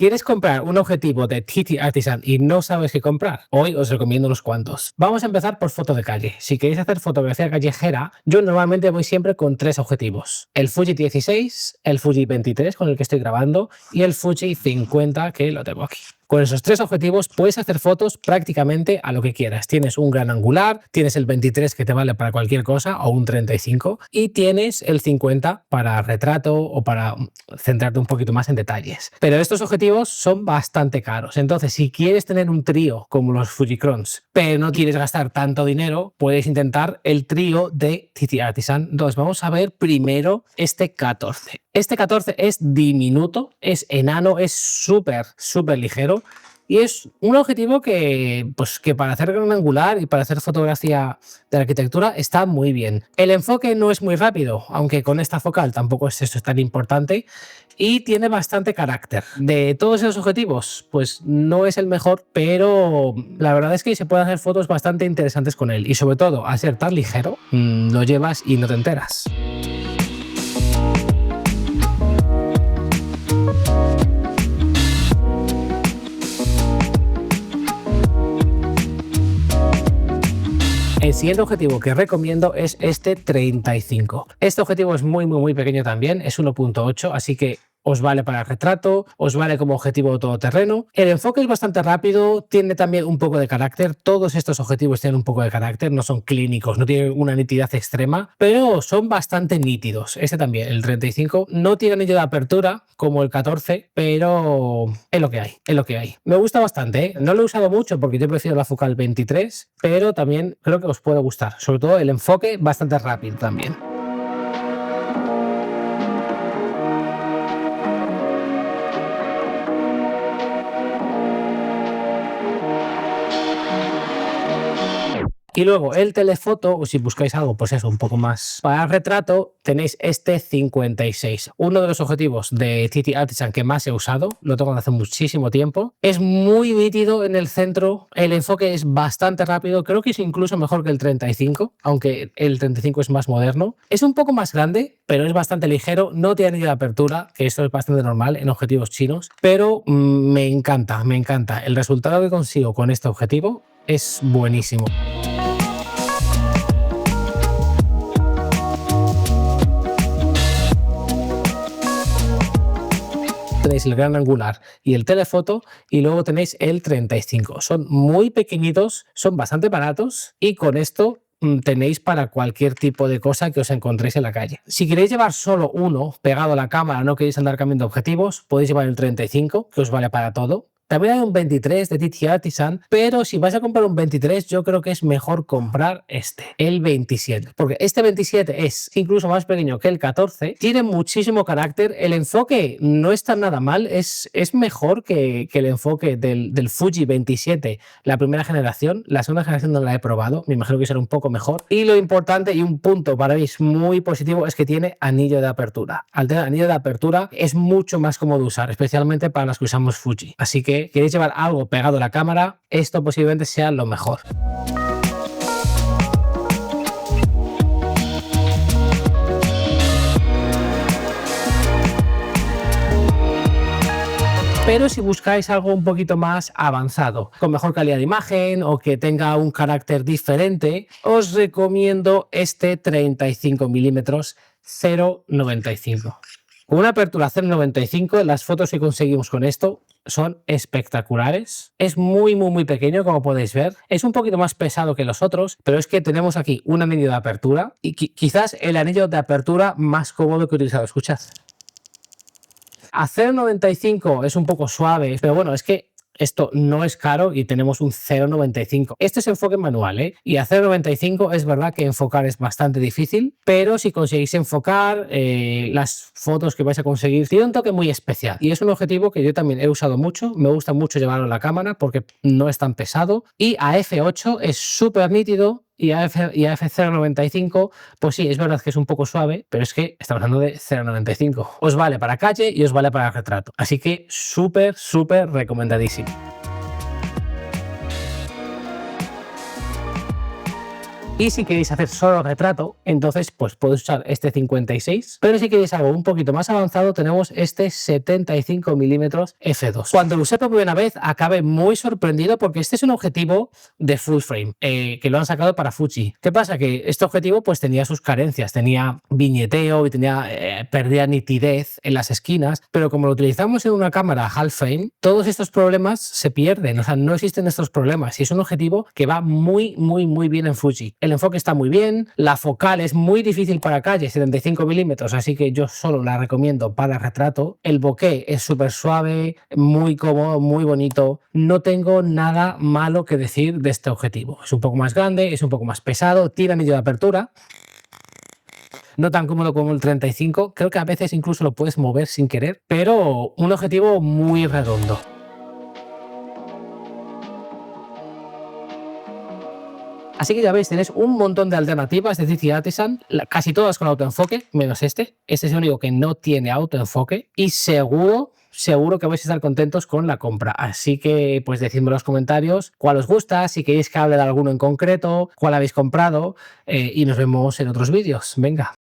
¿Quieres comprar un objetivo de TT Artisan y no sabes qué comprar? Hoy os recomiendo unos cuantos. Vamos a empezar por foto de calle. Si queréis hacer fotografía callejera, yo normalmente voy siempre con 3 objetivos. El Fuji 16, el Fuji 23 con el que estoy grabando y el Fuji 50 que lo tengo aquí. Con esos 3 objetivos puedes hacer fotos prácticamente a lo que quieras. Tienes un gran angular, tienes el 23 que te vale para cualquier cosa o un 35 y tienes el 50 para retrato o para centrarte un poquito más en detalles. Pero estos objetivos son bastante caros. Entonces, si quieres tener un trío como los Fujicrons, pero no quieres gastar tanto dinero, puedes intentar el trío de TT Artisan. Entonces, vamos a ver primero este 14. Este 14 es diminuto, es enano, es súper ligero y es un objetivo que para hacer gran angular y para hacer fotografía de arquitectura está muy bien. El enfoque no es muy rápido, aunque con esta focal tampoco es eso tan importante y tiene bastante carácter. De todos esos objetivos, pues no es el mejor, pero la verdad es que se pueden hacer fotos bastante interesantes con él y sobre todo, al ser tan ligero, lo llevas y no te enteras. El siguiente objetivo que recomiendo es este 35. Este objetivo es muy pequeño también, es 1.8, así que os vale para retrato, os vale como objetivo todoterreno. El enfoque es bastante rápido, tiene también un poco de carácter. Todos estos objetivos tienen un poco de carácter, no son clínicos, no tienen una nitidez extrema, pero son bastante nítidos. Este también, el 35, no tiene anillo de apertura como el 14, pero es lo que hay, es lo que hay. Me gusta bastante, ¿eh? No lo he usado mucho porque yo prefiero la focal 23, pero también creo que os puede gustar. Sobre todo el enfoque bastante rápido también. Y luego el telefoto, o si buscáis algo, pues eso, un poco más para retrato, tenéis este 56. Uno de los objetivos de TT Artisan que más he usado, lo tengo desde hace muchísimo tiempo. Es muy nítido en el centro, el enfoque es bastante rápido, creo que es incluso mejor que el 35, aunque el 35 es más moderno. Es un poco más grande, pero es bastante ligero, no tiene anillo de apertura, que esto es bastante normal en objetivos chinos, pero me encanta. El resultado que consigo con este objetivo es buenísimo. Tenéis el gran angular y el telefoto y luego tenéis el 35. Son muy pequeñitos, son bastante baratos y con esto tenéis para cualquier tipo de cosa que os encontréis en la calle. Si queréis llevar solo uno pegado a la cámara, no queréis andar cambiando objetivos, podéis llevar el 35, que os vale para todo. También hay un 23 de TT Artisan, pero si vais a comprar un 23, yo creo que es mejor comprar el 27, porque este 27 es incluso más pequeño que el 14, tiene muchísimo carácter, el enfoque no está nada mal, es mejor que el enfoque del Fuji 27, la primera generación. La segunda generación no la he probado, me imagino que será un poco mejor. Y lo importante y un punto para mí muy positivo es que tiene anillo de apertura. Al tener anillo de apertura es mucho más cómodo de usar, especialmente para los que usamos Fuji. Así que queréis llevar algo pegado a la cámara, esto posiblemente sea lo mejor. Pero si buscáis algo un poquito más avanzado, con mejor calidad de imagen o que tenga un carácter diferente, os recomiendo este 35 mm 0.95. Con una apertura 0.95, las fotos que conseguimos con esto son espectaculares. Es muy pequeño, como podéis ver. Es un poquito más pesado que los otros, pero es que tenemos aquí un anillo de apertura y quizás el anillo de apertura más cómodo que he utilizado. Escuchad. A 0.95 es un poco suave, pero bueno, es que esto no es caro y tenemos un 0.95. Este es enfoque manual, ¿eh? Y a 0.95 es verdad que enfocar es bastante difícil, pero si conseguís enfocar, las fotos que vais a conseguir tiene un toque muy especial. Y es un objetivo que yo también he usado mucho. Me gusta mucho llevarlo en la cámara porque no es tan pesado. Y a f8 es súper nítido. Y a f0.95, pues sí, es verdad que es un poco suave, pero es que estamos hablando de 0.95. Os vale para calle y os vale para retrato. Así que súper recomendadísimo. Y si queréis hacer solo retrato, entonces pues podéis usar este 56, pero si queréis algo un poquito más avanzado tenemos este 75 mm f2. Cuando lo usé por primera vez acabé muy sorprendido porque este es un objetivo de full frame que lo han sacado para Fuji. ¿Qué pasa? Que este objetivo pues tenía sus carencias, tenía viñeteo y perdía nitidez en las esquinas, pero como lo utilizamos en una cámara half frame, todos estos problemas se pierden, o sea, no existen estos problemas y es un objetivo que va muy bien en Fuji. El enfoque está muy bien, la focal es muy difícil para calle, 75 milímetros, así que yo solo la recomiendo para retrato. El bokeh es súper suave, muy cómodo, muy bonito. No tengo nada malo que decir de este objetivo. Es un poco más grande, es un poco más pesado, tiene anillo de apertura. No tan cómodo como el 35, creo que a veces incluso lo puedes mover sin querer, pero un objetivo muy redondo. Así que ya veis, tenéis un montón de alternativas de Zizi Artisan, casi todas con autoenfoque, menos este. Este es el único que no tiene autoenfoque y seguro que vais a estar contentos con la compra. Así que pues decidme en los comentarios cuál os gusta, si queréis que hable de alguno en concreto, cuál habéis comprado y nos vemos en otros vídeos. Venga.